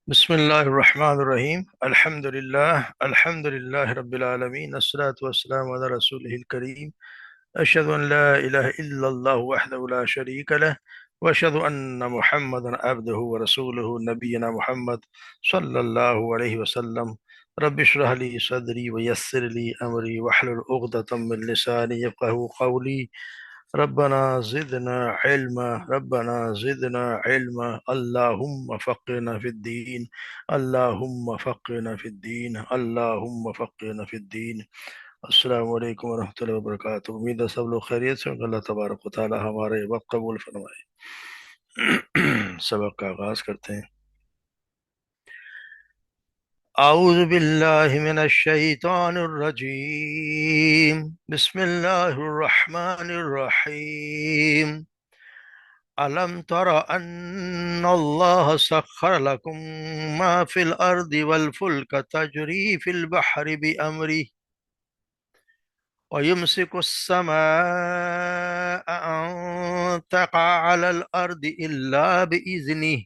بسم الله الرحمن الرحيم الحمد لله رب العالمين الصلاة والسلام على رسوله الكريم. أشهد أن لا إله إلا الله وحده لا شريك له، وأشهد أن محمدا عبده ورسوله. نبينا محمد صلى الله عليه وسلم. رب اشرح لي صدري ويسر لي أمري واحلل عقدة من لساني يفقهوا قولي. ربنا زدنا علما اللهم فقنا في الدين. اللهم فقنا في الدين. اللهم فقنا في الدین. السلام علیکم ورحمۃ اللہ وبرکاتہ. امید ہے سب لوگ خیریت سے ہوں گے. اللہ تبارک و تعالی ہمارے وقت قبول فرمائے. سبق کا آغاز کرتے ہیں. اعوذ باللہ من الشیطان الرجیم. بسم اللہ الرحمن الرحیم. ألم تر أن الله سخر لكم ما في الأرض والفلك تجري في البحر بأمره ويمسك السماء أن تقع على الأرض إلا بإذنه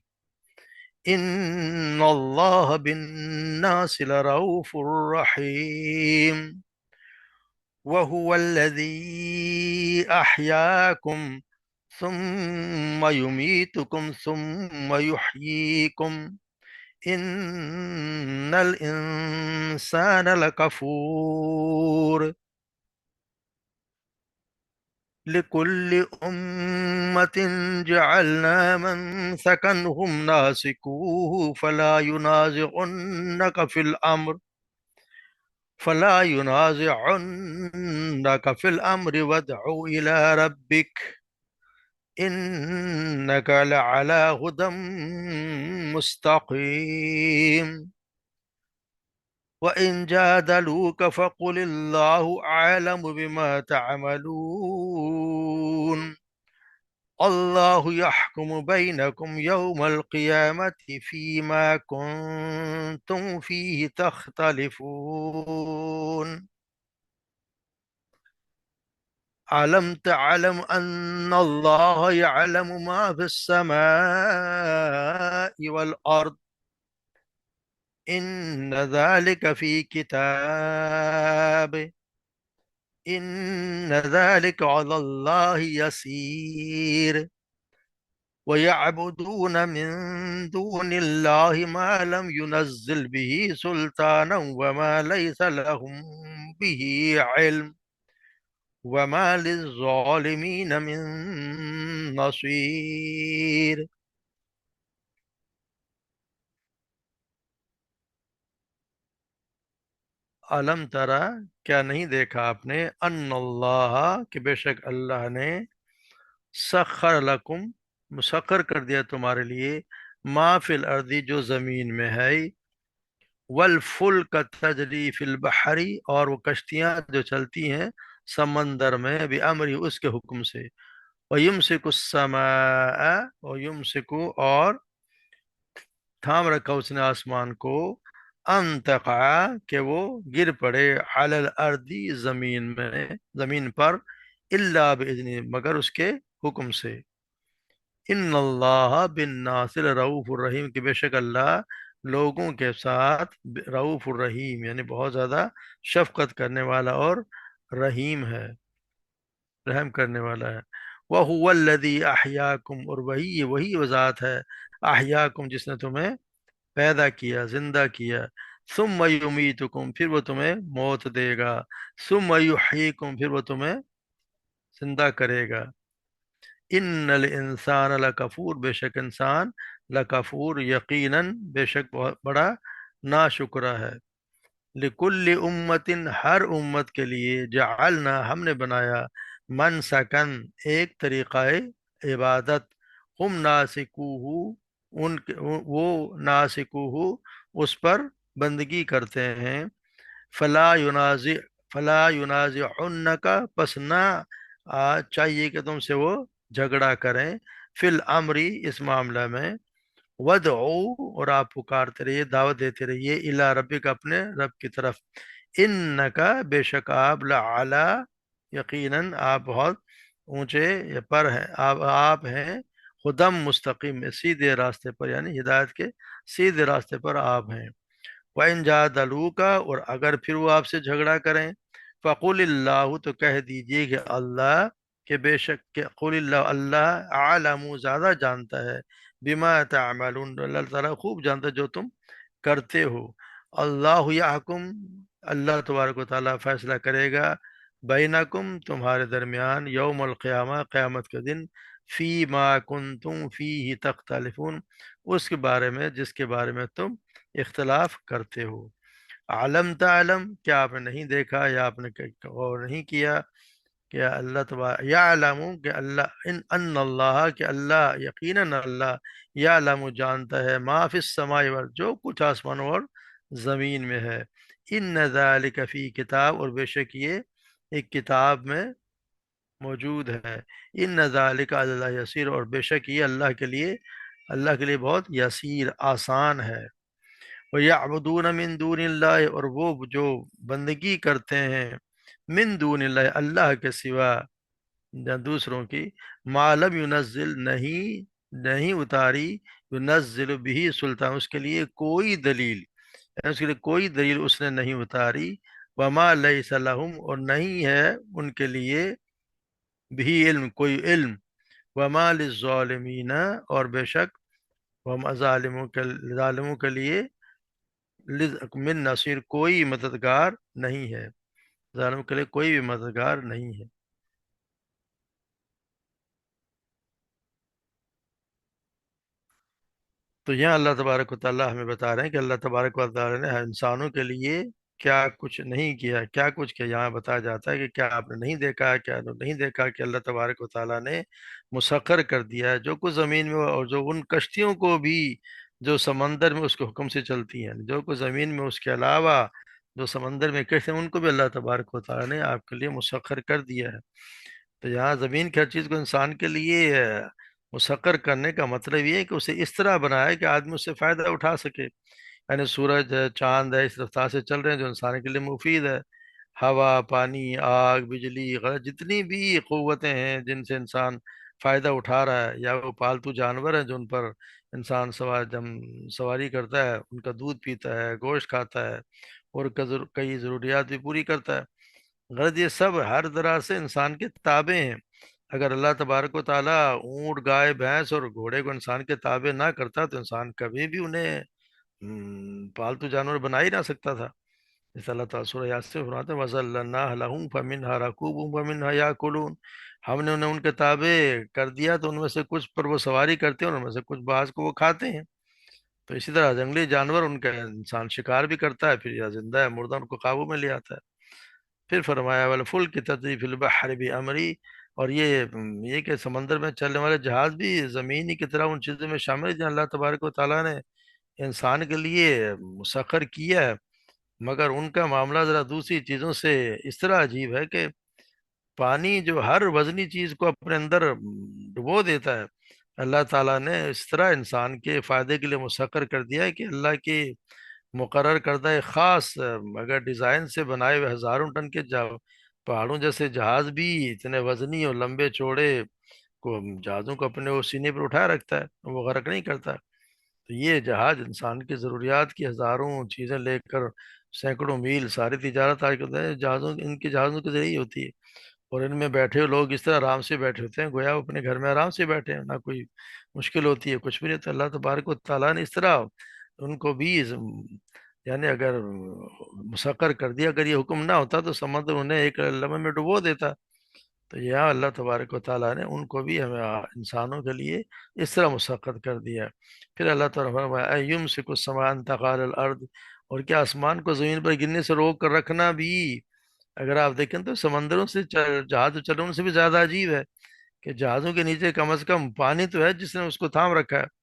إن الله بالناس لرؤوف رحيم وهو الذي أحياكم ثم يميتكم ثم يحييكم إن الإنسان لكفور لكل أمة جعلنا منسكا هم ناسكوه فلا ينازعنك في الأمر وادع إلى ربك إنك لعلى هدى مستقيم وإن جادلوك فقل الله أعلم بما تعملون الله يحكم بينكم يوم القيامة فيما كنتم فيه تختلفون ألم تعلم أن الله يعلم ما في السماء والأرض إن ذلك في كتاب إن ذلك على الله يسير ويعبدون من دون الله ما لم ينزل به سلطانا وما ليس لهم به علم وما للظالمين من نصير. علم ترا، کیا نہیں دیکھا آپ نے، ان اللہ، کہ بے شک اللہ نے، سخر لکم، مسخر کر دیا تمہارے لیے، ما فی الارض، جو زمین میں ہے، والفلک تجری فی البحر، اور وہ کشتیاں جو چلتی ہیں سمندر میں، بامر، اس کے حکم سے، ویمسک السماء، ویمسک، اور تھام رکھا اس نے آسمان کو، ان تقع، کہ وہ گر پڑے، علی الارض، زمین میں، زمین پر، الا باذن، مگر اس کے حکم سے، ان اللہ بالناس رؤوف الرحیم، کہ بے شک اللہ لوگوں کے ساتھ رؤوف الرحیم، یعنی بہت زیادہ شفقت کرنے والا اور رحیم ہے، رحم کرنے والا ہے. وَهُوَ الَّذِي أَحْيَاكُمْ، اور وہی وہ ذات ہے، احیاکم، جس نے تمہیں پیدا کیا، زندہ کیا، ثم یمیتکم، پھر وہ تمہیں موت دے گا، ثم یحییکم، پھر وہ تمہیں زندہ کرے گا. ان الانسان لکفور، بے شک انسان، لکفور، یقیناً بے شک بہت بڑا ناشکرہ ہے. لکل امت، ہر امت کے لیے، جعلنا، ہم نے بنایا، منسکن، ایک طریقہ عبادت، ہم ناسکوہ، وہ ناسکوہ، اس پر بندگی کرتے ہیں. فلا ینازع فلا ینازعنک، پس نہ چاہیے کہ تم سے وہ جھگڑا کریں، فی الامری، اس معاملہ میں، ودعو، اور آپ پکارتے رہیے، دعوت دیتے رہیے، الی ربک، اپنے رب کی طرف، انکا، بے شک آپ، لعلی، یقیناً آپ بہت اونچے یا پر ہیں، آپ ہیں، خدم مستقیم میں سیدھے راستے پر، یعنی ہدایت کے سیدھے راستے پر آپ ہیں۔ وَإِن جَادَلُوكَ، اور اگر پھر وہ آپ سے جھگڑا کریں، فَقُلِ اللَّهُ، تو کہہ دیجئے کہ اللہ، کہ بے شک کہ قُلِ اللَّهُ، اللہ عالم زیادہ جانتا ہے، بما تعملون، اللہ تعالیٰ خوب جانتا ہے جو تم کرتے ہو۔ اللہ یحکم، اللہ تبارک و تعالیٰ فیصلہ کرے گا، بینکم، تمہارے درمیان، یوم القیامہ، قیامت کے دن، فی ما کنتم فیہ تختلفون، اس کے بارے میں جس کے بارے میں تم اختلاف کرتے ہو۔ عالم تعلم، کیا آپ نے نہیں دیکھا یا آپ نے غور نہیں کیا کہ اللہ تبارک یعلم، کہ اللہ ان اللہ، کہ اللہ، یقیناً اللہ، یعلم جانتا ہے، ما فی السماء والارض، جو کچھ آسمانوں اور زمین میں ہے، ان ذالک فی کتاب، اور بے شک یہ ایک کتاب میں موجود ہے، ان ذالک علی اللہ یسیر، اور بے شک یہ اللہ کے لیے بہت یسیر، آسان ہے۔ وَيَعْبُدُونَ مِن دُونِ اللَّهِ، اور وہ جو بندگی کرتے ہیں، من دون اللہ، اللہ کے سوا، یا دوسروں کی، ما لم ينزل، نہیں اتاری، ينزل بھی سلطان، اس کے لیے کوئی دلیل، یعنی اس کے لیے کوئی دلیل اس نے نہیں اتاری، وما لیس لہم، اور نہیں ہے ان کے لیے، بھی علم، کوئی علم، وما للظالمین، اور بے شک وما ظالموں کے لیے، من نصیر، کوئی مددگار نہیں ہے، ظالم کے لیے کوئی بھی مددگار نہیں ہے۔ تو یہاں اللہ تبارک و تعالیٰ ہمیں بتا رہے ہیں کہ اللہ تبارک و تعالیٰ نے انسانوں کے لیے کیا کچھ نہیں کیا، کیا کچھ کیا، یہاں بتایا جاتا ہے کہ کیا آپ نے نہیں دیکھا، کیا نہیں دیکھا کہ اللہ تبارک و تعالیٰ نے مسخر کر دیا ہے جو کچھ زمین میں، اور جو ان کشتیوں کو بھی جو سمندر میں اس کے حکم سے چلتی ہیں، جو کچھ زمین میں، اس کے علاوہ جو سمندر میں کشتیاں، ان کو بھی اللہ تبارک و تعالیٰ نے آپ کے لیے مسخر کر دیا ہے۔ تو یہاں زمین کی ہر چیز کو انسان کے لیے مسخر کرنے کا مطلب یہ ہے کہ اسے اس طرح بنایا ہے کہ آدمی اس سے فائدہ اٹھا سکے، یعنی سورج ہے، چاند ہے، اس رفتار سے چل رہے ہیں جو انسان کے لیے مفید ہے، ہوا، پانی، آگ، بجلی، جتنی بھی قوتیں ہیں جن سے انسان فائدہ اٹھا رہا ہے، یا وہ پالتو جانور ہیں جو ان پر انسان سواری کرتا ہے، ان کا دودھ پیتا ہے، گوشت کھاتا ہے، اور کئی ضروریات بھی پوری کرتا ہے، غرض یہ سب ہر طرح سے انسان کے تابع ہیں۔ اگر اللہ تبارک و تعالیٰ اونٹ، گائے، بھینس اور گھوڑے کو انسان کے تابع نہ کرتا تو انسان کبھی بھی انہیں پالتو جانور بنا ہی نہ سکتا تھا۔ جیسے اللہ تعالیٰ سورہ یاسین سے فرماتے ہیں وَذَلَّلْنَاهَا لَهُمْ فَمِنْهَا رَكُوبُهُمْ وَمِنْهَا يَأْكُلُونَ، ہم نے انہیں ان کے تابع کر دیا تو ان میں سے کچھ پر وہ سواری کرتے ہیں اور ان میں سے کچھ بعض کو وہ کھاتے ہیں۔ تو اسی طرح جنگلی جانور ان کا انسان شکار بھی کرتا ہے، پھر یا زندہ ہے مردہ ان کو قابو میں لے آتا ہے۔ پھر فرمایا وَالْفُلْكِ تَجْرِي فِي الْبَحْرِ بِأَمْرِهِ، اور یہ کہ سمندر میں چلنے والے جہاز بھی زمینی کی طرح ان چیزوں میں شامل ہیں جہاں اللہ تبارک و تعالیٰ نے انسان کے لیے مسخر کیا ہے، مگر ان کا معاملہ ذرا دوسری چیزوں سے اس طرح عجیب ہے کہ پانی جو ہر وزنی چیز کو اپنے اندر ڈبو دیتا ہے، اللہ تعالیٰ نے اس طرح انسان کے فائدے کے لیے مسخر کر دیا ہے کہ اللہ کی مقرر کردہ ایک خاص اگر ڈیزائن سے بنائے ہوئے ہزاروں ٹن کے پہاڑوں جیسے جہاز بھی اتنے وزنی اور لمبے چوڑے جہازوں کو اپنے وہ سینے پر اٹھائے رکھتا ہے، وہ غرق نہیں کرتا۔ تو یہ جہاز انسان کی ضروریات کی ہزاروں چیزیں لے کر سینکڑوں میل ساری تجارت آج کرتے ہیں جہازوں، ان کے جہازوں کے ذریعے ہی ہوتی ہے، اور ان میں بیٹھے ہوئے لوگ اس طرح آرام سے بیٹھے ہوتے ہیں گویا وہ اپنے گھر میں آرام سے بیٹھے ہیں، نہ کوئی مشکل ہوتی ہے، کچھ بھی نہیں ہوتا۔ اللہ تبارک و تعالیٰ نے اس طرح ان کو بھی یعنی اگر مسخر کر دیا، اگر یہ حکم نہ ہوتا تو سمندر انہیں ایک لمحے میں ڈبو دیتا۔ تو یہاں اللہ تبارک و تعالیٰ نے ان کو بھی ہمیں انسانوں کے لیے اس طرح مسخر کر دیا۔ پھر اللہ تعالیٰ فرمایا یمسک السماء ان تقع علی الارض، اور کیا آسمان کو زمین پر گرنے سے روک کر رکھنا بھی، اگر آپ دیکھیں تو سمندروں سے جہاز چل رہے ان سے بھی زیادہ عجیب ہے کہ جہازوں کے نیچے کم از کم پانی تو ہے جس نے اس کو تھام رکھا ہے،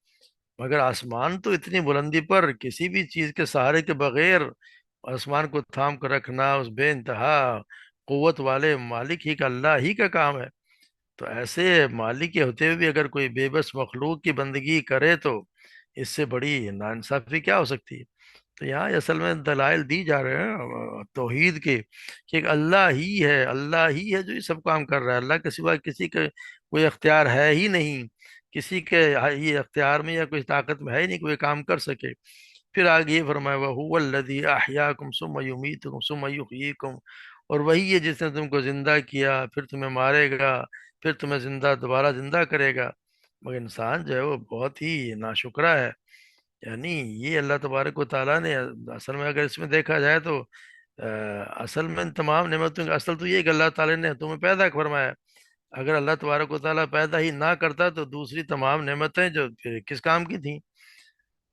مگر آسمان تو اتنی بلندی پر کسی بھی چیز کے سہارے کے بغیر آسمان کو تھام کر رکھنا اس بے انتہا قوت والے مالک ہی کا، اللہ ہی کا کام ہے۔ تو ایسے مالک کے ہوتے ہوئے بھی اگر کوئی بے بس مخلوق کی بندگی کرے تو اس سے بڑی ناانصافی کیا ہو سکتی ہے؟ تو یہاں اصل میں دلائل دی جا رہے ہیں توحید کے کہ ایک اللہ ہی ہے، اللہ ہی ہے جو یہ سب کام کر رہا ہے، اللہ کے سوا کسی کا کوئی اختیار ہے ہی نہیں کسی کے یہ اختیار میں یا کوئی طاقت میں ہے نہیں کہ وہ کام کر سکے۔ پھر آگے یہ فرمایا وَهُوَ الَّذِي أَحْيَاكُمْ ثُمَّ يُمِيتُكُمْ ثُمَّ يُحْيِيكُمْ، اور وہی ہے جس نے تم کو زندہ کیا پھر تمہیں مارے گا، پھر تمہیں دوبارہ زندہ کرے گا۔ مگر انسان جو ہے وہ بہت ہی ناشکرا ہے، یعنی یہ اللہ تبارک و تعالیٰ نے اصل میں اگر اس میں دیکھا جائے تو اصل میں ان تمام نعمتوں کا اصل تو یہ کہ اللہ تعالیٰ نے تمہیں پیدا فرمایا۔ اگر اللہ تبارک و تعالیٰ پیدا ہی نہ کرتا تو دوسری تمام نعمتیں جو پھر کس کام کی تھیں؟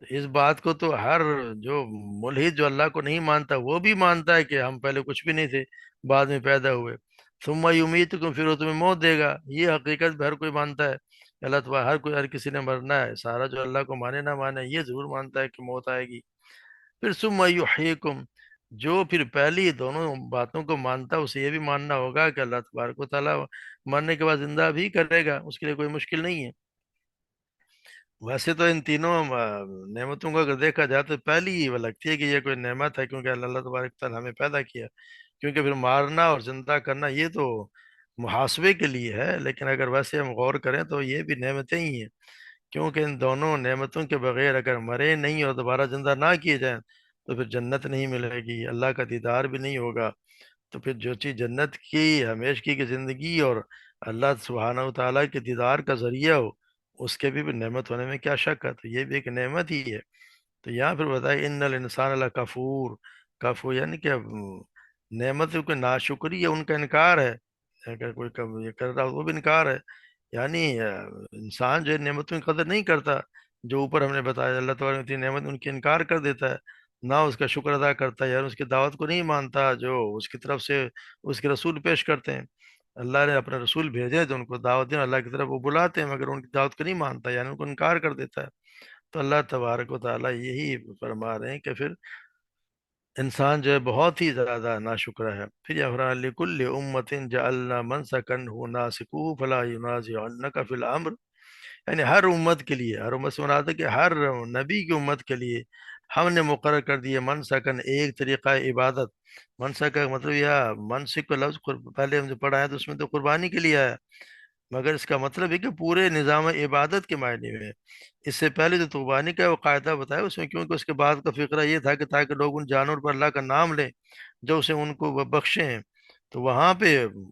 اس بات کو تو ہر جو ملحد جو اللہ کو نہیں مانتا وہ بھی مانتا ہے کہ ہم پہلے کچھ بھی نہیں تھے، بعد میں پیدا ہوئے۔ ثم یمیتکم، پھر وہ تمہیں موت دے گا، یہ حقیقت بھی ہر کوئی مانتا ہے کہ اللہ تعالیٰ ہر کسی نے مرنا ہے، سارا جو اللہ کو مانے نہ مانے یہ ضرور مانتا ہے کہ موت آئے گی۔ پھر ثم یحییکم، جو پھر پہلی دونوں باتوں کو مانتا ہے اسے یہ بھی ماننا ہوگا کہ اللہ تبارک و تعالیٰ مرنے کے بعد زندہ بھی کرے گا، اس کے لیے کوئی مشکل نہیں ہے۔ ویسے تو ان تینوں نعمتوں کو اگر دیکھا جائے تو پہلی ہی وہ لگتی ہے کہ یہ کوئی نعمت ہے، کیونکہ اللہ تبارک تعالیٰ ہمیں پیدا کیا، کیونکہ پھر مارنا اور زندہ کرنا یہ تو محاسبے کے لیے ہے، لیکن اگر ویسے ہم غور کریں تو یہ بھی نعمتیں ہی ہیں، کیونکہ ان دونوں نعمتوں کے بغیر اگر مرے نہیں اور دوبارہ زندہ نہ کیے جائیں تو پھر جنت نہیں ملے گی، اللہ کا دیدار بھی نہیں ہوگا۔ تو پھر جو چیز جنت کی ہمیشگی کی زندگی اور اللہ سبحانہ و تعالیٰ کے دیدار کا ذریعہ ہو، اس کے بھی نعمت ہونے میں کیا شک ہے، تو یہ بھی ایک نعمت ہی ہے۔ تو یہاں پھر بتائے ان الانسان لکفور، کفور یعنی کہ نعمتوں کی ناشکری ہے، ان کا انکار ہے، اگر کوئی یہ کر رہا ہو وہ بھی انکار ہے، یعنی انسان جو ہے نعمتوں کی قدر نہیں کرتا، جو اوپر ہم نے بتایا اللہ تعالیٰ نے اتنی نعمت ان کی انکار کر دیتا ہے، نہ اس کا شکر ادا کرتا ہے، یعنی اس کی دعوت کو نہیں مانتا جو اس کی طرف سے اس کے رسول پیش کرتے ہیں۔ اللہ نے اپنے رسول بھیجے تو ان کو دعوت دیں، اللہ کی طرف وہ بلاتے ہیں، مگر ان کی دعوت کو نہیں مانتا، یعنی ان کو انکار کر دیتا ہے۔ تو اللہ تبارک و تعالیٰ یہی فرما رہے ہیں کہ پھر انسان جو ہے بہت ہی زیادہ ناشکرا ہے۔ پھر یہ فرمایا لِكُلِّ أُمَّةٍ جَعَلْنَا مَنْسَكًا نَاسِكُوهُ فَلَا يُنَازِعُنَّكَ فِي الْأَمْرِ، یعنی ہر امت کے لیے، ہر امت سے مراد ہے کہ ہر نبی کی امت کے لیے ہم نے مقرر کر دیے منسکن، ایک طریقہ عبادت۔ منسک کا مطلب یہ منسک کا لفظ پہلے ہم جو پڑھا ہے تو اس میں تو قربانی کے لیے آیا، مگر اس کا مطلب ہے کہ پورے نظام عبادت کے معنی میں۔ اس سے پہلے جو قربانی کا وہ قاعدہ بتایا اس میں، کیونکہ اس کے بعد کا فقرہ یہ تھا کہ تاکہ لوگ ان جانور پر اللہ کا نام لیں جو اسے ان کو وہ بخشے ہیں، تو وہاں پہ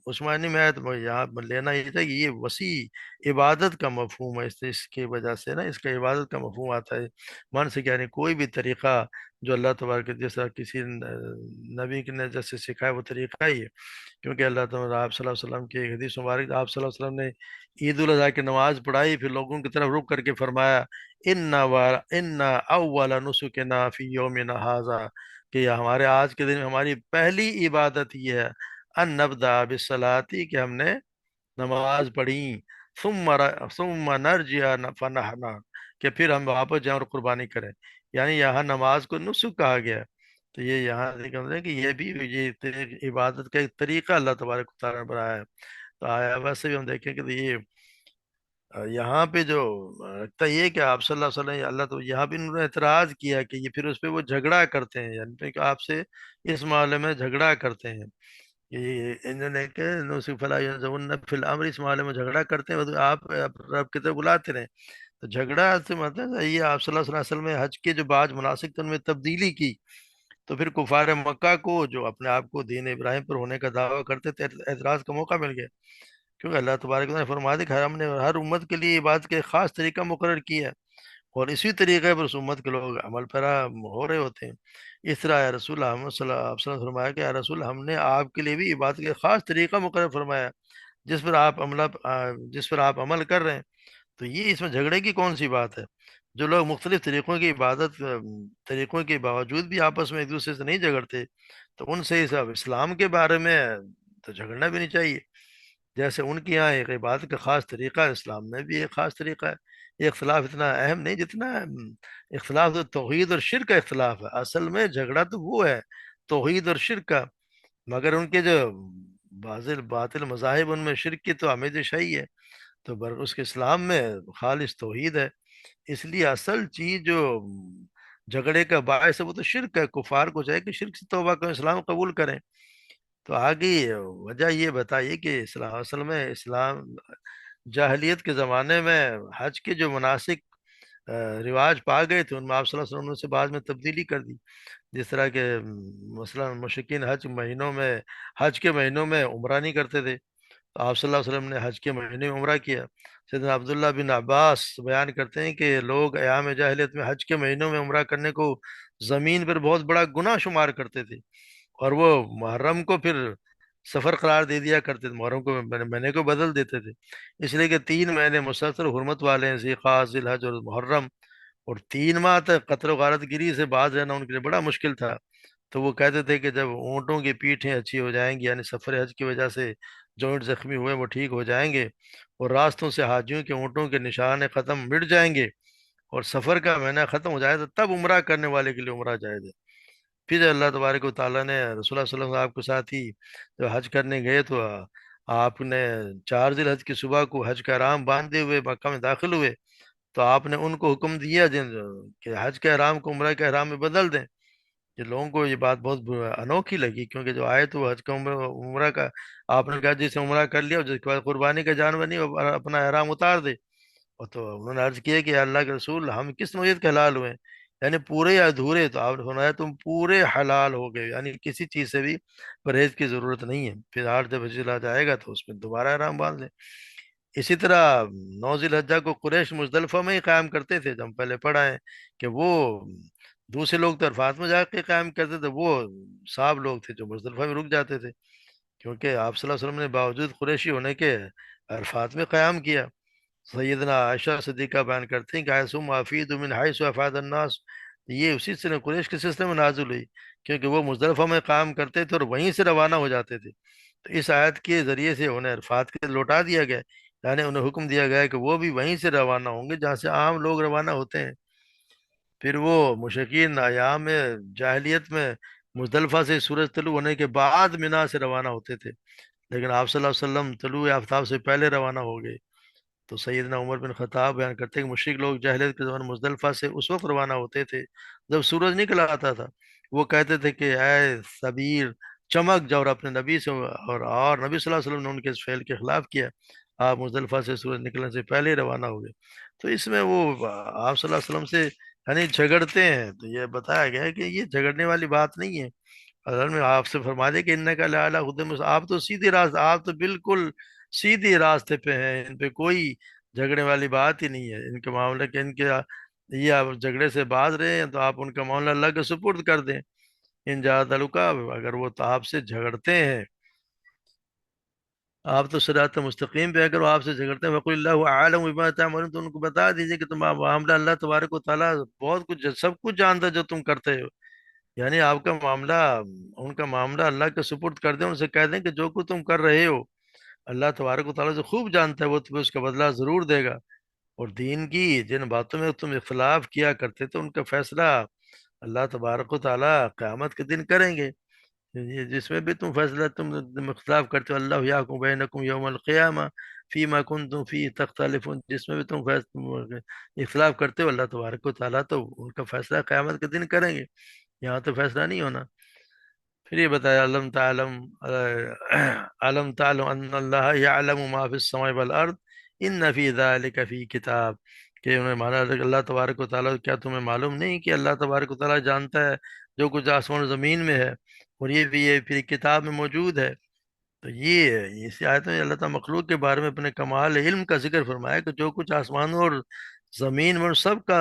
اس معنی میں آیا، تو یہاں لینا یہ تھا کہ یہ وسیع عبادت کا مفہوم ہے، اس کی وجہ سے نا اس کا عبادت کا مفہوم آتا ہے۔ من سے یعنی کوئی بھی طریقہ جو اللہ تبارک جیسا کسی نبی نے جیسے سکھایا وہ طریقہ ہی ہے، کیونکہ اللہ تعالیٰ آپ صلی اللہ علیہ وسلم کی ایک حدیث مبارک، آپ صلی اللہ علیہ وسلم نے عید الاضحیٰ کی نماز پڑھائی، پھر لوگوں کی طرف رک کر کے فرمایا ان اول نسکنا فی یومنا ھذا، کہ یہ ہمارے آج کے دن میں ہماری پہلی عبادت یہ ہے ان نبدا بالصلاۃ، کہ ہم نے نماز پڑھی، ثم نرجع فنحنا، کہ پھر ہم واپس جائیں اور قربانی کریں، یعنی یہاں نماز کو نسک کہا گیا ہے۔ تو یہ یہاں دیکھتے ہیں کہ یہ بھی یہ عبادت کا ایک طریقہ اللہ تبارک و تعالیٰ نے بنایا ہے۔ تو آیا ویسے بھی ہم دیکھیں کہ یہ یہاں پہ جو لگتا یہ کہ آپ صلی اللہ علیہ وسلم اللہ تو یہاں بھی انہوں نے اعتراض کیا کہ یہ پھر اس پہ وہ جھگڑا کرتے ہیں، یعنی کہ آپ سے اس معاملے میں جھگڑا کرتے ہیں، یہ انہوں نے کہ نوسف فلا ینزعن فی الامر، اس معاملے میں جھگڑا کرتے ہیں، آپ رب کی طرف بلاتے رہیں۔ تو جھگڑا سے مطلب یہ آپ صلی اللہ علیہ وسلم میں حج کے جو بعض مناسک تھے ان میں تبدیلی کی، تو پھر کفار مکہ کو جو اپنے آپ کو دین ابراہیم پر ہونے کا دعویٰ کرتے تھے اعتراض کا موقع مل گیا، کیونکہ اللہ تبارک نے فرما دیا کہ ہم نے ہر امت کے لیے عبادت کے خاص طریقہ مقرر کیا ہے، اور اسی طریقے پر اس امت کے لوگ عمل پیرا ہو رہے ہوتے ہیں۔ اس طرح یا رسول اللہ صلی اللہ علیہ وسلم نے فرمایا کہ یا رسول ہم نے آپ کے لیے بھی عبادت کے خاص طریقہ مقرر فرمایا جس پر آپ عمل کر رہے ہیں، تو یہ اس میں جھگڑے کی کون سی بات ہے؟ جو لوگ مختلف طریقوں کی عبادت طریقوں کے باوجود بھی آپس میں ایک دوسرے سے نہیں جھگڑتے، تو ان سے سب اسلام کے بارے میں تو جھگڑنا بھی نہیں چاہیے۔ جیسے ان کے یہاں ایک عبادت کا خاص طریقہ ہے، اسلام میں بھی ایک خاص طریقہ ہے۔ یہ اختلاف اتنا اہم نہیں جتنا اختلاف تو توحید اور شرک کا اختلاف ہے، اصل میں جھگڑا تو وہ ہے توحید اور شرک کا، مگر ان کے جو باطل مذاہب ان میں شرک کی تو آمیزش ہے ہی ہے، تو اس کے اسلام میں خالص توحید ہے۔ اس لیے اصل چیز جو جھگڑے کا باعث ہے وہ تو شرک ہے، کفار کو چاہے کہ شرک سے توبہ کریں، اسلام قبول کریں۔ تو آگے وجہ یہ بتائیے کہ اسلام اصل میں اسلام جاہلیت کے زمانے میں حج کے جو مناسک رواج پا گئے تھے، ان میں آپ صلی اللہ علیہ وسلم نے سے بعد میں تبدیلی کر دی. جس طرح کہ مثلا مشرکین حج کے مہینوں میں عمرہ نہیں کرتے تھے، تو آپ صلی اللہ علیہ وسلم نے حج کے مہینے میں عمرہ کیا. سیدنا عبداللہ بن عباس بیان کرتے ہیں کہ لوگ ایام جاہلیت میں حج کے مہینوں میں عمرہ کرنے کو زمین پر بہت بڑا گناہ شمار کرتے تھے، اور وہ محرم کو پھر سفر قرار دے دیا کرتے تھے، محرم کو مہینے کو بدل دیتے تھے. اس لیے کہ 3 مہینے مسلسل حرمت والے ہیں، ذی القعدہ، ذی الحج اور محرم، اور 3 ماہ تک قتل و غارت گیری سے باز رہنا ان کے لیے بڑا مشکل تھا. تو وہ کہتے تھے کہ جب اونٹوں کی پیٹھیں اچھی ہو جائیں گی، یعنی سفر حج کی وجہ سے جوائنٹ زخمی ہوئے وہ ٹھیک ہو جائیں گے، اور راستوں سے حاجیوں کے اونٹوں کے نشان ختم مٹ جائیں گے، اور سفر کا مہینہ ختم ہو جائے تو تب عمرہ کرنے والے کے لیے عمرہ جائز ہے. پھر اللہ تبارک و تعالیٰ نے رسول اللہ صلی اللہ علیہ وسلم آپ کے ساتھ ہی جب حج کرنے گئے تو آپ نے 4 ذی الحج کی صبح کو حج کا احرام باندھے ہوئے مکہ میں داخل ہوئے، تو آپ نے ان کو حکم دیا کہ حج کے احرام کو عمرہ کے احرام میں بدل دیں. کہ لوگوں کو یہ بات بہت انوکھی لگی، کیونکہ جو آئے تو وہ حج کا عمرہ کا، آپ نے کہا جس نے عمرہ کر لیا جس کے بعد قربانی کا جانور نہیں وہ اپنا احرام اتار دے. اور تو انہوں نے عرض کیا کہ اللہ کے رسول ہم کس نوعیت کے حلال ہوئے ہیں، یعنی پورے یا ادھورے؟ تو آپ نے فرمایا تم پورے حلال ہو گئے، یعنی کسی چیز سے بھی پرہیز کی ضرورت نہیں ہے. پھر 8 جب حج جائے گا تو اس میں دوبارہ احرام باندھ لیں. اسی طرح 9 ذی الحجہ کو قریش مزدلفہ میں ہی قائم کرتے تھے، جب ہم پہلے پڑھا ہے کہ وہ دوسرے لوگ تو عرفات میں جا کے قائم کرتے تھے، وہ صاحب لوگ تھے جو مزدلفہ میں رک جاتے تھے، کیونکہ آپ صلی اللہ علیہ وسلم نے باوجود قریشی ہونے کے عرفات میں قیام کیا. سیدنا عائشہ صدیقہ بیان کرتے ہیں کہ آیسم افید من حیث افاد الناس، یہ اسی سے قریش کے سلسلے میں نازل ہوئی، کیونکہ وہ مزدلفہ میں قائم کرتے تھے اور وہیں سے روانہ ہو جاتے تھے. تو اس آیت کے ذریعے سے انہیں عرفات کے لوٹا دیا گیا، یعنی انہیں حکم دیا گیا ہے کہ وہ بھی وہیں سے روانہ ہوں گے جہاں سے عام لوگ روانہ ہوتے ہیں. پھر وہ مشرکین ایام جاہلیت میں مزدلفہ سے سورج طلوع ہونے کے بعد مینا سے روانہ ہوتے تھے، لیکن آپ صلی اللہ علیہ وسلم طلوع آفتاب سے پہلے روانہ ہو گئے. تو سیدنا عمر بن خطاب بیان کرتے ہیں کہ مشرک لوگ جاہلیت کے زمانے مزدلفہ سے اس وقت روانہ ہوتے تھے جب سورج نکل آتا تھا. وہ کہتے تھے کہ اے سبیر چمک جاؤ، اور اپنے نبی سے اور نبی صلی اللہ علیہ وسلم نے ان کے اس فعل کے خلاف کیا، آپ مزدلفہ سے سورج نکلنے سے پہلے ہی روانہ ہو گئے. تو اس میں وہ آپ صلی اللہ علیہ وسلم سے یعنی جھگڑتے ہیں، تو یہ بتایا گیا ہے کہ یہ جھگڑنے والی بات نہیں ہے. اصل میں آپ سے فرما دے کہ ان کا لعلی خدم، آپ تو سیدھے راست، آپ تو بالکل سیدھے راستے پہ ہیں، ان پہ کوئی جھگڑنے والی بات ہی نہیں ہے. ان کے معاملے کے یہ آپ جھگڑے سے باز رہے ہیں تو آپ ان کا معاملہ اللہ کے سپرد کر دیں. ان جہاں تعلقہ اگر وہ تو آپ سے جھگڑتے ہیں، آپ تو صراط مستقیم پہ اگر وہ آپ سے جھگڑتے ہیں وقل اللہ عالم بما تعملون، تو ان کو بتا دیجئے کہ تمہارا معاملہ اللہ تبارک و تعالیٰ بہت کچھ سب کچھ جانتا ہے جو تم کرتے ہو. یعنی آپ کا معاملہ، ان کا معاملہ اللہ کے سپرد کر دیں، ان سے کہہ دیں کہ جو کچھ تم کر رہے ہو اللہ تبارک و تعالیٰ سے خوب جانتا ہے، وہ تمہیں اس کا بدلہ ضرور دے گا. اور دین کی جن باتوں میں تم اختلاف کیا کرتے تھے ان کا فیصلہ اللہ تبارک و تعالیٰ قیامت کے دن کریں گے. جس میں بھی تم فیصلہ تم اختلاف کرتے ہو، اللہ یحکم بینکم یوم القیامہ فیما کنتم فیہ تختلفون، جس میں بھی تم اختلاف کرتے ہو اللہ تبارک و تعالیٰ تو ان کا فیصلہ قیامت کے دن کریں گے، یہاں تو فیصلہ نہیں ہونا. پھر یہ بتایا علم تعلم ان اللہ یعلم ما فی السماء والارض ان فی ذلک فی کتاب، کہ انہوں نے مانا کہ اللہ تبارک و تعالیٰ، کیا تمہیں معلوم نہیں کہ اللہ تبارک و تعالیٰ جانتا ہے جو کچھ آسمان و زمین میں ہے، اور یہ بھی یہ پھر کتاب میں موجود ہے. تو یہ اس آیت میں اللہ تعالیٰ مخلوق کے بارے میں اپنے کمال علم کا ذکر فرمایا کہ جو کچھ آسمانوں اور زمین میں سب کا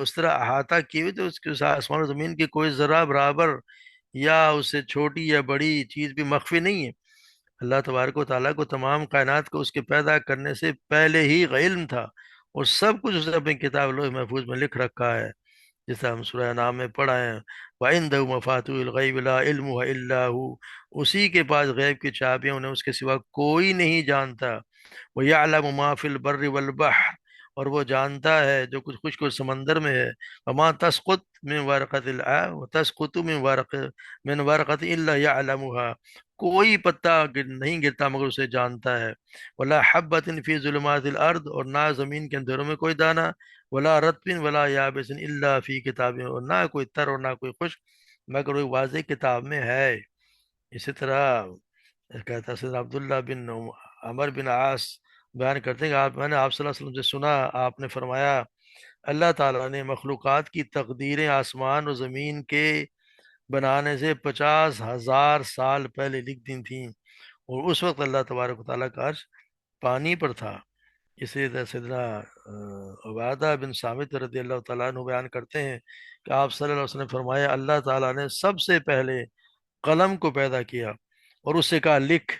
اس طرح احاطہ کی ہوئی، تو اس آسمان و زمین کی کوئی ذرہ برابر یا اس سے چھوٹی یا بڑی چیز بھی مخفی نہیں ہے. اللہ تبارک و تعالیٰ کو تمام کائنات کو اس کے پیدا کرنے سے پہلے ہی علم تھا، اور سب کچھ اس نے اپنی کتاب لوح محفوظ میں لکھ رکھا ہے. جیسے ہم سورہ نام میں پڑھا ہے وَعِندَهُ مَفَاتِحُ الْغَيْبِ لَا عِلْمُهَا إِلَّا هُوَ، اسی کے پاس غیب کی چابیاں، انہیں اس کے سوا کوئی نہیں جانتا. وَيَعْلَمُ مَا فِي الْبَرِّ وَالْبَحْرِ، اور وہ جانتا ہے جو کچھ خشک و سمندر میں ہے. وَمَا تَسْقُطُ مِنْ وَرَقَةٍ وَتَسْقُطُ مِنْ وَرَقَةٍ إِلَّا يَعْلَمُهَا، کوئی پتا نہیں گرتا مگر اسے جانتا ہے. وَلَا حَبَّةٍ فِي ظُلُمَاتِ الْأَرْضِ، اور نہ زمین کے اندھیروں میں کوئی دانہ، ولا رتبن ولا یابسن الا فی کتاب، اور نہ کوئی تر اور نہ کوئی خشک مگر وہ واضح کتاب میں ہے. اسی طرح کہتا ہے سیدنا عبداللہ بن عمر بن عاص بیان کرتے ہیں کہ میں نے آپ صلی اللہ علیہ وسلم سے سنا، آپ نے فرمایا اللہ تعالیٰ نے مخلوقات کی تقدیریں آسمان و زمین کے بنانے سے 50,000 سال پہلے لکھ دی تھیں، اور اس وقت اللہ تبارک و تعالیٰ کا عرش پانی پر تھا۔ اسی طرح سیدنا عبادہ بن صامت رضی اللہ تعالیٰ عنہ بیان کرتے ہیں کہ آپ صلی اللہ علیہ وسلم نے فرمایا اللہ تعالیٰ نے سب سے پہلے قلم کو پیدا کیا اور اس سے کہا لکھ۔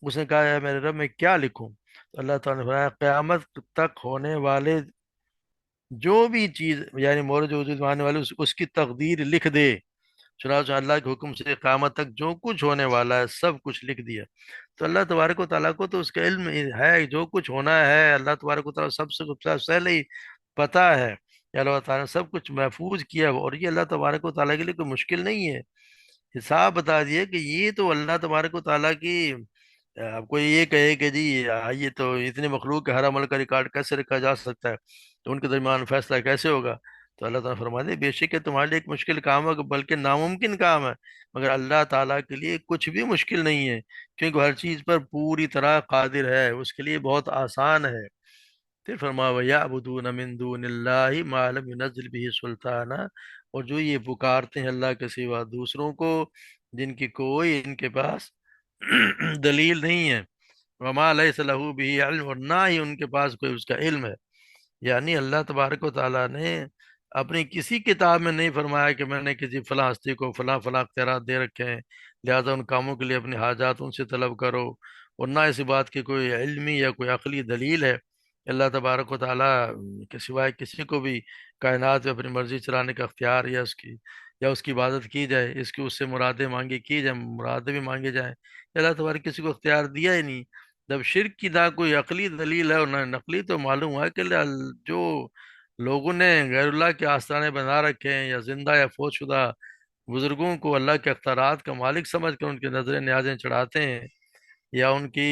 اس نے کہا اے میرے رب میں کیا لکھوں؟ تو اللہ تعالیٰ نے فرمایا قیامت تک ہونے والے جو بھی چیز یعنی مورد وجود میں آنے والے اس کی تقدیر لکھ دے۔ چنانچہ اللہ کے حکم سے قیامت تک جو کچھ ہونے والا ہے سب کچھ لکھ دیا۔ تو اللہ تبارک و تعالیٰ کو تو اس کا علم ہے، جو کچھ ہونا ہے اللہ تبارک و تعالیٰ سب سے پہلے ہی پتہ ہے کہ اللہ تعالیٰ نے سب کچھ محفوظ کیا ہے، اور یہ اللہ تبارک و تعالیٰ کے لیے کوئی مشکل نہیں ہے۔ حساب بتا دیے کہ یہ تو اللہ تبارک و تعالیٰ کی اب کوئی یہ کہے کہ جی یہ تو اتنے مخلوق کے ہر عمل کا ریکارڈ کیسے رکھا جا سکتا ہے، تو ان کے درمیان فیصلہ کیسے ہوگا؟ تو اللہ تعالیٰ فرما دے بے شک ہے تمہارے لیے ایک مشکل کام ہے، بلکہ ناممکن کام ہے، مگر اللہ تعالیٰ کے لیے کچھ بھی مشکل نہیں ہے، کیونکہ وہ ہر چیز پر پوری طرح قادر ہے، اس کے لیے بہت آسان ہے۔ پھر فرما وَيَعْبُدُونَ مِن دُونِ اللَّهِ مَا لَمْ يُنَزِّلْ بِهِ سُلْطَانًا، اور جو یہ پکارتے ہیں اللہ کے سوا دوسروں کو جن کی کوئی ان کے پاس دلیل نہیں ہے، وَمَا لَيْسَ لَهُ بِهِ عِلْمٌ، اور نہ ہی ان کے پاس کوئی اس کا علم ہے۔ یعنی اللہ تبارک و تعالیٰ نے اپنی کسی کتاب میں نہیں فرمایا کہ میں نے کسی فلاں ہستی کو فلاں فلاں اختیارات دے رکھے ہیں، لہذا ان کاموں کے لیے اپنی حاجات ان سے طلب کرو، اور نہ اسی بات کی کوئی علمی یا کوئی عقلی دلیل ہے۔ اللہ تبارک و تعالیٰ کے سوائے کسی کو بھی کائنات میں اپنی مرضی چلانے کا اختیار یا اس کی عبادت کی جائے، اس سے مرادیں مانگی کی جائیں، مرادیں بھی مانگے جائیں، اللہ تبارک کسی کو اختیار دیا ہی نہیں۔ جب شرک کی نہ کوئی عقلی دلیل ہے اور نہ نقلی، تو معلوم ہوا کہ جو لوگوں نے غیر اللہ کے آستانے بنا رکھے ہیں یا زندہ یا فوت شدہ بزرگوں کو اللہ کے اختیارات کا مالک سمجھ کر ان کے نظریں نیازیں چڑھاتے ہیں، یا ان کی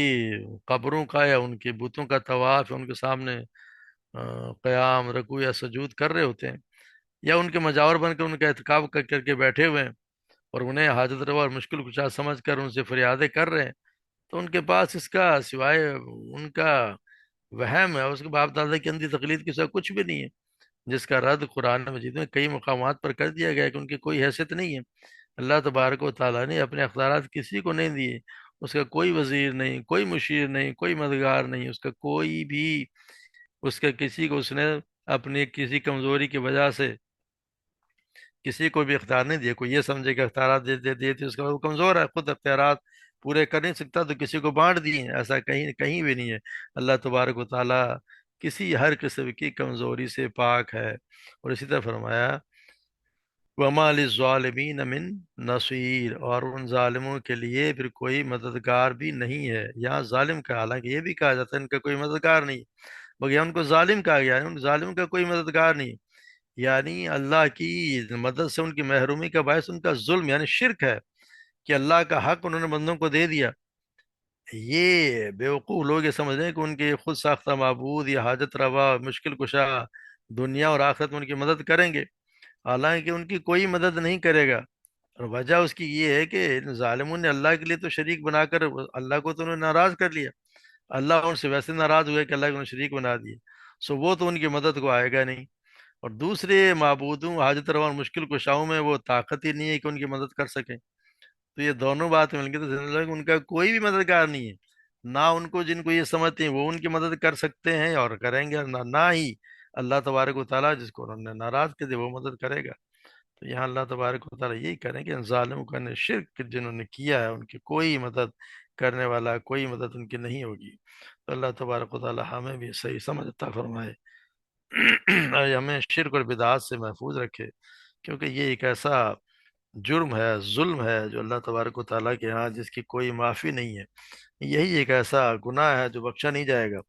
قبروں کا یا ان کے بتوں کا طواف ان کے سامنے قیام رکوع یا سجود کر رہے ہوتے ہیں، یا ان کے مجاور بن کر ان کا اعتکاف کر کے بیٹھے ہوئے ہیں، اور انہیں حاجت روا اور مشکل کشا سمجھ کر ان سے فریادیں کر رہے ہیں، تو ان کے پاس اس کا سوائے ان کا وہم ہے، اس کے باپ دادا کی اندھی تقلید کے سوا کچھ بھی نہیں ہے، جس کا رد قرآن مجید میں کئی مقامات پر کر دیا گیا ہے کہ ان کی کوئی حیثیت نہیں ہے۔ اللہ تبارک و تعالیٰ نے اپنے اختیارات کسی کو نہیں دیے، اس کا کوئی وزیر نہیں، کوئی مشیر نہیں، کوئی مددگار نہیں، اس کا کوئی بھی اس کا کسی کو اس نے اپنی کسی کمزوری کی وجہ سے کسی کو بھی اختیار نہیں دیا۔ کوئی یہ سمجھے کہ اختیارات دیتے اس کا وہ کمزور ہے، خود اختیارات پورے کر نہیں سکتا تو کسی کو بانٹ دیے ہیں، ایسا کہیں کہیں بھی نہیں ہے۔ اللہ تبارک و تعالیٰ کسی ہر قسم کی کمزوری سے پاک ہے۔ اور اسی طرح فرمایا وَمَا لِلظَّالِمِينَ مِن نَصِيرٍ، اور ان ظالموں کے لیے پھر کوئی مددگار بھی نہیں ہے۔ یہاں ظالم کا حالانکہ یہ بھی کہا جاتا ہے ان کا کوئی مددگار نہیں، مگر یہاں ان کو ظالم کہا گیا ہے، ان ظالم کا کوئی مددگار نہیں، یعنی اللہ کی مدد سے ان کی محرومی کا باعث ان کا ظلم یعنی شرک ہے، کہ اللہ کا حق انہوں نے بندوں کو دے دیا۔ یہ بیوقوف لوگ یہ سمجھ رہے ہیں کہ ان کے خود ساختہ معبود یا حاجت روا مشکل کشا دنیا اور آخرت میں ان کی مدد کریں گے، حالانکہ ان کی کوئی مدد نہیں کرے گا۔ اور وجہ اس کی یہ ہے کہ ان ظالموں نے اللہ کے لیے تو شریک بنا کر اللہ کو تو انہوں نے ناراض کر لیا، اللہ ان سے ویسے ناراض ہوئے کہ اللہ کو انہوں نے شریک بنا دیے، سو وہ تو ان کی مدد کو آئے گا نہیں، اور دوسرے معبودوں حاجت روا اور مشکل کشاؤں میں وہ طاقت ہی نہیں ہے کہ ان کی مدد کر سکیں۔ تو یہ دونوں باتیں مل گئی تو زندگی میں ان کا کوئی بھی مددگار نہیں ہے، نہ ان کو جن کو یہ سمجھتے ہیں وہ ان کی مدد کر سکتے ہیں اور کریں گے، اور نہ ہی اللہ تبارک و تعالیٰ جس کو انہوں نے ناراض کر دیا وہ مدد کرے گا۔ تو یہاں اللہ تبارک و تعالیٰ یہی کریں کہ ان ظالموں کا نے شرک جنہوں نے کیا ہے ان کی کوئی مدد کرنے والا کوئی مدد ان کی نہیں ہوگی۔ تو اللہ تبارک و تعالیٰ ہمیں بھی صحیح سمجھ عطا فرمائے اور ہمیں شرک اور بدعات سے محفوظ رکھے، کیونکہ یہ ایک ایسا جرم ہے، ظلم ہے جو اللہ تبارک و تعالیٰ کے ہاں جس کی کوئی معافی نہیں ہے، یہی ایک ایسا گناہ ہے جو بخشا نہیں جائے گا۔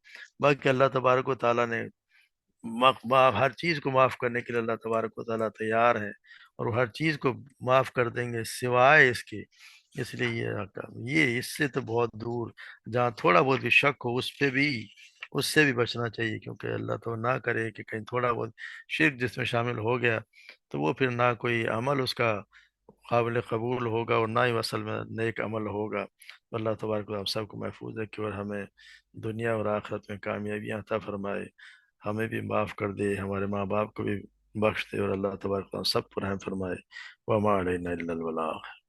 باقی اللہ تبارک و تعالیٰ نے ہر چیز کو معاف کرنے کے لیے اللہ تبارک و تعالیٰ تیار ہے، اور وہ ہر چیز کو معاف کر دیں گے سوائے اس کے۔ اس لیے یہ اس سے تو بہت دور، جہاں تھوڑا بہت بھی شک ہو اس سے بھی بچنا چاہیے، کیونکہ اللہ تو نہ کرے کہ کہیں تھوڑا بہت شرک جس میں شامل ہو گیا تو وہ پھر نہ کوئی عمل اس کا قابل قبول ہوگا اور نہ ہی اصل میں نیک عمل ہوگا۔ اللہ تبارک و تعالیٰ ہم سب کو محفوظ رکھے اور ہمیں دنیا اور آخرت میں کامیابیاں عطا فرمائے، ہمیں بھی معاف کر دے، ہمارے ماں باپ کو بھی بخش دے، اور اللہ تبارک و تعالیٰ سب پر رحم فرمائے۔ وما علینا الا البلاغ۔